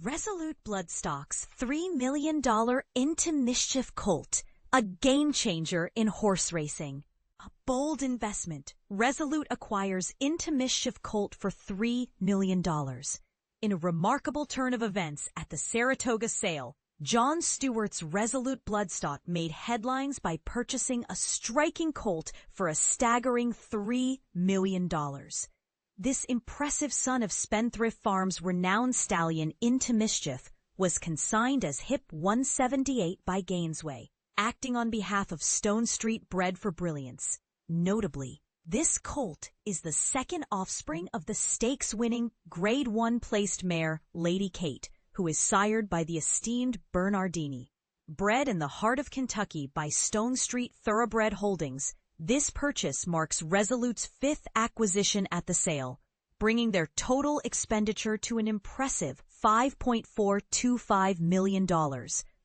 Resolute Bloodstock's $3 million Into Mischief Colt, a game changer in horse racing. A bold investment, Resolute acquires Into Mischief Colt for $3 million. In a remarkable turn of events at the Saratoga Sale, Jon Stewart's Resolute Bloodstock made headlines by purchasing a striking colt for a staggering $3 million. This impressive son of Spendthrift Farm's renowned stallion Into Mischief was consigned as Hip 178 by Gainesway, acting on behalf of Stonestreet Bred for Brilliance. Notably, this colt is the second offspring of the stakes-winning Grade 1 placed mare Lady Kate, who is sired by the esteemed Bernardini. Bred in the heart of Kentucky by Stonestreet Thoroughbred Holdings, this purchase marks Resolute's fifth acquisition at the sale, bringing their total expenditure to an impressive $5.425 million.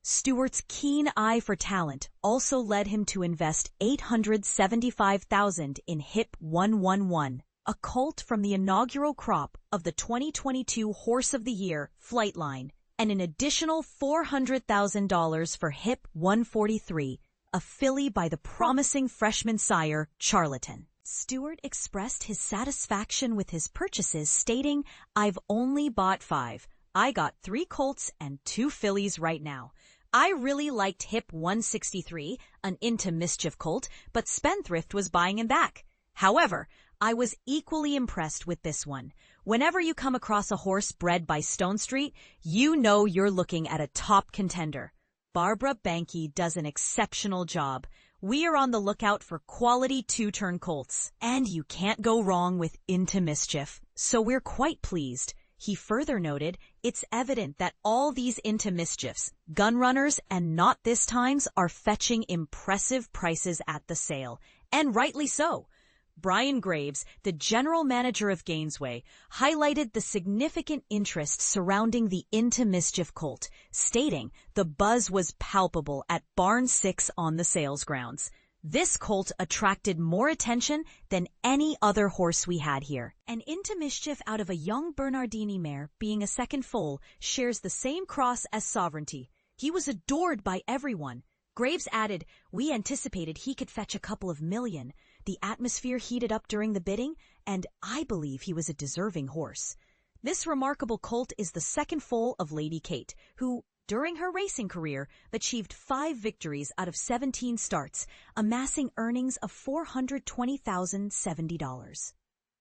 Stewart's keen eye for talent also led him to invest $875,000 in Hip 111, a colt from the inaugural crop of the 2022 Horse of the Year Flightline, and an additional $400,000 for Hip 143, a filly by the promising freshman sire, Charlatan. Stewart expressed his satisfaction with his purchases, stating, "I've only bought 5. I got 3 colts and 2 fillies right now. I really liked Hip 163, an Into Mischief colt, but Spendthrift was buying him back. However, I was equally impressed with this one. Whenever you come across a horse bred by Stonestreet, you know you're looking at a top contender. Barbara Banke does an exceptional job. We are on the lookout for quality 2-turn colts, and you can't go wrong with Into Mischief, so we're quite pleased." He further noted, "It's evident that all these Into Mischiefs, gun runners and not this times, are fetching impressive prices at the sale, and rightly so." Brian Graves, the general manager of Gainesway, highlighted the significant interest surrounding the Into Mischief colt, stating the buzz was palpable at Barn 6 on the sales grounds. "This colt attracted more attention than any other horse we had here." And Into Mischief, out of a young Bernardini mare, being a second foal, shares the same cross as Sovereignty. He was adored by everyone. Graves added, "We anticipated he could fetch a couple of million. The atmosphere heated up during the bidding, and I believe he was a deserving horse." This remarkable colt is the second foal of Lady Kate, who, during her racing career, achieved 5 victories out of 17 starts, amassing earnings of $420,070.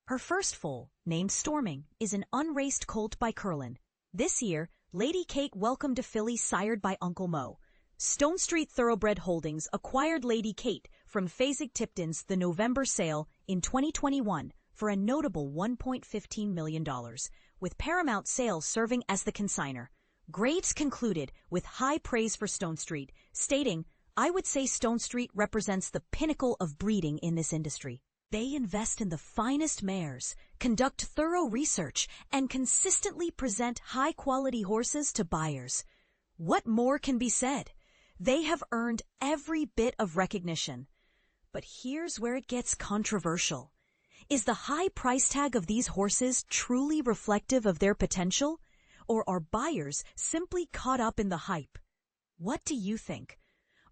Her first foal, named Storming, is an unraced colt by Curlin. This year, Lady Kate welcomed a filly sired by Uncle Mo. Stonestreet Thoroughbred Holdings acquired Lady Kate from Fasig-Tipton's The November Sale in 2021 for a notable $1.15 million, with Paramount Sales serving as the consignor. Graves concluded with high praise for Stonestreet, stating, "I would say Stonestreet represents the pinnacle of breeding in this industry. They invest in the finest mares, conduct thorough research, and consistently present high-quality horses to buyers. What more can be said? They have earned every bit of recognition." But here's where it gets controversial. Is the high price tag of these horses truly reflective of their potential? Or are buyers simply caught up in the hype? What do you think?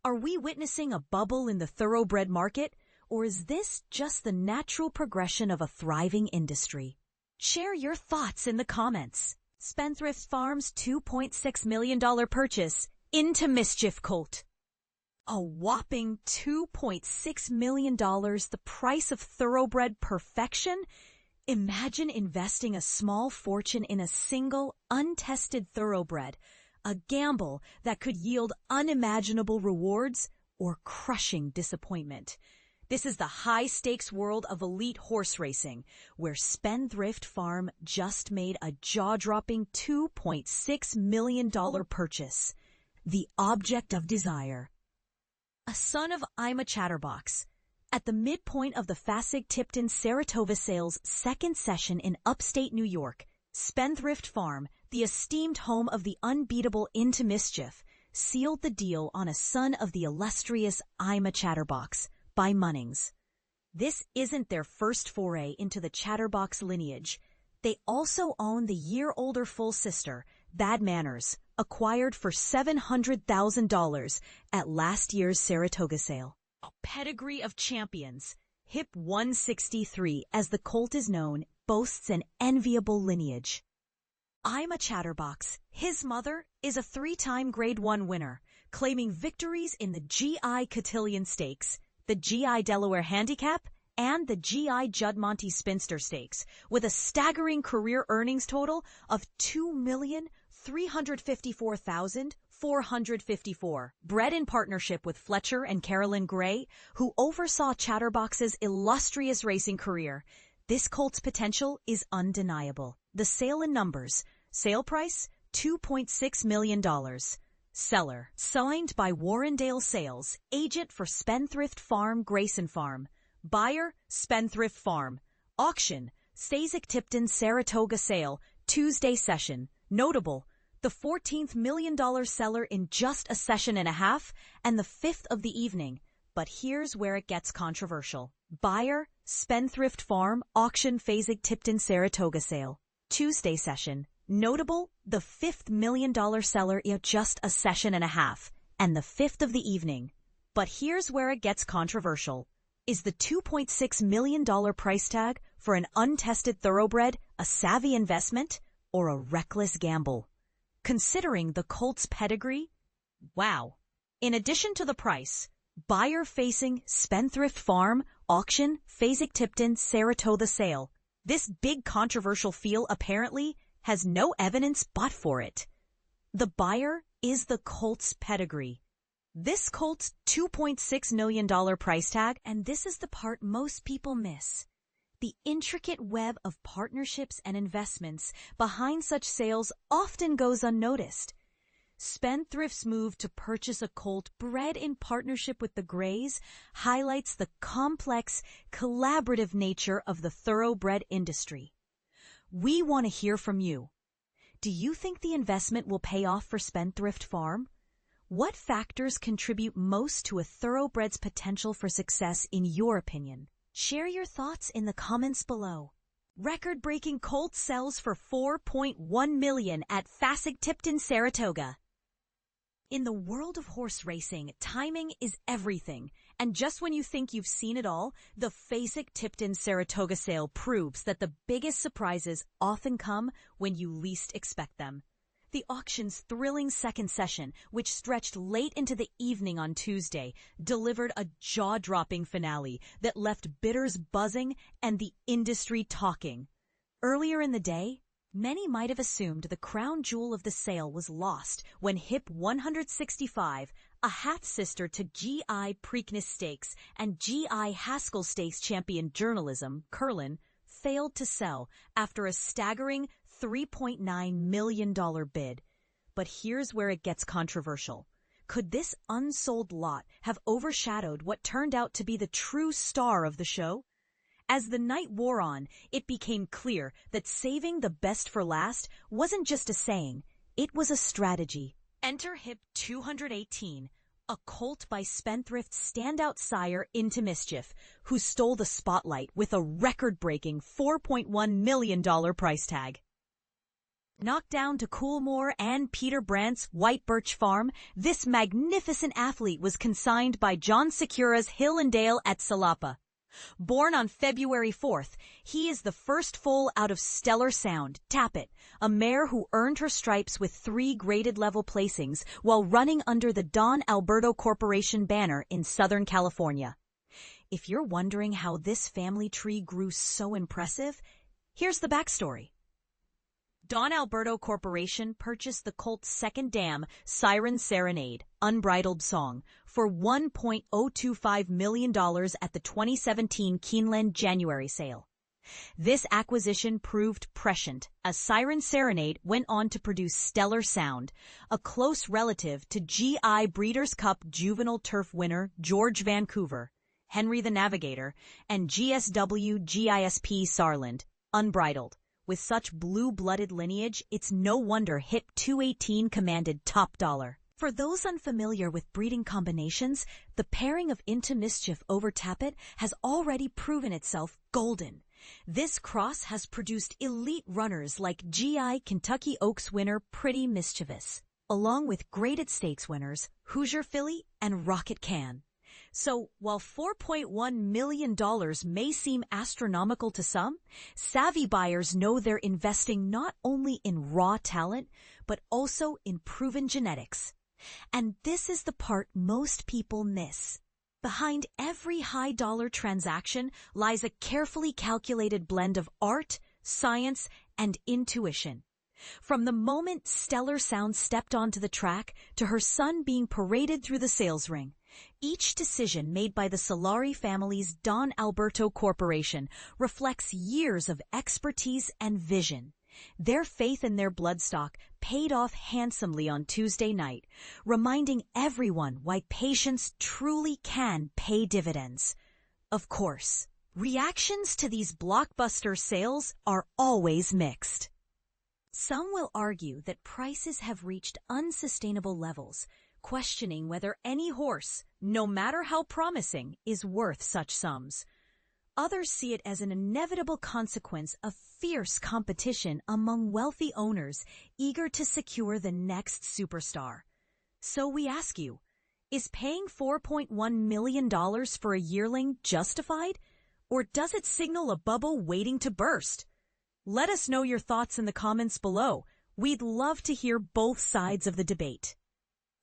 Are we witnessing a bubble in the thoroughbred market? Or is this just the natural progression of a thriving industry? Share your thoughts in the comments. Spendthrift Farm's $2.6 million purchase, Into Mischief Colt. A whopping $2.6 million, the price of thoroughbred perfection? Imagine investing a small fortune in a single, untested thoroughbred, a gamble that could yield unimaginable rewards or crushing disappointment. This is the high-stakes world of elite horse racing, where Spendthrift Farm just made a jaw-dropping $2.6 million purchase. The object of desire. A son of I'm a Chatterbox. At the midpoint of the Fasig-Tipton Saratoga Sale's second session in upstate New York, Spendthrift Farm, the esteemed home of the unbeatable Into Mischief, sealed the deal on a son of the illustrious I'm a Chatterbox by Munnings. This isn't their first foray into the Chatterbox lineage. They also own the year-older full sister, Bad Manners, acquired for $700,000 at last year's Saratoga Sale. A pedigree of champions. Hip 163, as the colt is known, boasts an enviable lineage. I'm a Chatterbox. His mother is a 3-time Grade 1 winner, claiming victories in the GI Cotillion Stakes, the GI Delaware Handicap, and the GI Judd-Monty Spinster Stakes, with a staggering career earnings total of $2,354,454. Bred in partnership with Fletcher and Carolyn Gray, who oversaw Chatterbox's illustrious racing career, this colt's potential is undeniable. The sale in numbers. Sale price, $2.6 million. Seller, signed by Warrendale Sales, agent for Spendthrift Farm, Grayson Farm. Buyer, Spendthrift Farm. Auction, Fasig-Tipton Saratoga Sale, Tuesday session. Notable, the $14th million seller in just a session and a half, and the 5th of the evening. But here's where it gets controversial. Buyer, Spendthrift Farm, auction Fasig-Tipton Saratoga Sale, Tuesday session. Notable, the $5th million seller in just a session and a half, and the 5th of the evening. But here's where it gets controversial. Is the $2.6 million price tag for an untested thoroughbred a savvy investment or a reckless gamble? Considering the colt's pedigree, wow. In addition to the price, buyer facing Spendthrift Farm, auction Fasig-Tipton Saratoga Sale. This big controversial feel apparently has no evidence but for it. The buyer is the colt's pedigree. This colt's $2.6 million price tag, and this is the part most people miss. The intricate web of partnerships and investments behind such sales often goes unnoticed. Spendthrift's move to purchase a colt bred in partnership with the Grays highlights the complex, collaborative nature of the thoroughbred industry. We want to hear from you. Do you think the investment will pay off for Spendthrift Farm? What factors contribute most to a thoroughbred's potential for success in your opinion? Share your thoughts in the comments below. Record-breaking colt sells for $4.1 million at Fasig-Tipton Saratoga. In the world of horse racing, timing is everything. And just when you think you've seen it all, the Fasig-Tipton Saratoga Sale proves that the biggest surprises often come when you least expect them. The auction's thrilling second session, which stretched late into the evening on Tuesday, delivered a jaw-dropping finale that left bidders buzzing and the industry talking. Earlier in the day, many might have assumed the crown jewel of the sale was lost when Hip 165, a half-sister to GI Preakness Stakes and GI Haskell Stakes champion Journalism, Curlin, failed to sell after a staggering $3.9 million bid. But here's where it gets controversial. Could this unsold lot have overshadowed what turned out to be the true star of the show? As the night wore on, it became clear that saving the best for last wasn't just a saying, it was a strategy. Enter Hip 218, a colt by Spendthrift's standout sire Into Mischief, who stole the spotlight with a record-breaking $4.1 million price tag. Knocked down to Coolmore and Peter Brandt's White Birch Farm, this magnificent athlete was consigned by John Secura's Hill and Dale at Salapa. Born on February 4th, he is the first foal out of Stellar Sound, Tappet, a mare who earned her stripes with 3 graded level placings while running under the Don Alberto Corporation banner in Southern California. If you're wondering how this family tree grew so impressive, here's the backstory. Don Alberto Corporation purchased the colt's second dam, Siren Serenade, Unbridled Song, for $1.025 million at the 2017 Keeneland January sale. This acquisition proved prescient, as Siren Serenade went on to produce Stellar Sound, a close relative to GI Breeders' Cup juvenile turf winner George Vancouver, Henry the Navigator, and GSW GISP Sarland, Unbridled. With such blue-blooded lineage, it's no wonder Hip 218 commanded top dollar. For those unfamiliar with breeding combinations, the pairing of Into Mischief over Tappet has already proven itself golden. This cross has produced elite runners like GI Kentucky Oaks winner Pretty Mischievous, along with graded stakes winners Hoosier Filly and Rocket Can. So, while $4.1 million may seem astronomical to some, savvy buyers know they're investing not only in raw talent, but also in proven genetics. And this is the part most people miss. Behind every high-dollar transaction lies a carefully calculated blend of art, science, and intuition. From the moment Stellar Sound stepped onto the track to her son being paraded through the sales ring, each decision made by the Solari family's Don Alberto Corporation reflects years of expertise and vision. Their faith in their bloodstock paid off handsomely on Tuesday night, reminding everyone why patience truly can pay dividends. Of course, reactions to these blockbuster sales are always mixed. Some will argue that prices have reached unsustainable levels, questioning whether any horse, no matter how promising, is worth such sums. Others see it as an inevitable consequence of fierce competition among wealthy owners eager to secure the next superstar. So we ask you, is paying $4.1 million for a yearling justified? Or does it signal a bubble waiting to burst? Let us know your thoughts in the comments below. We'd love to hear both sides of the debate.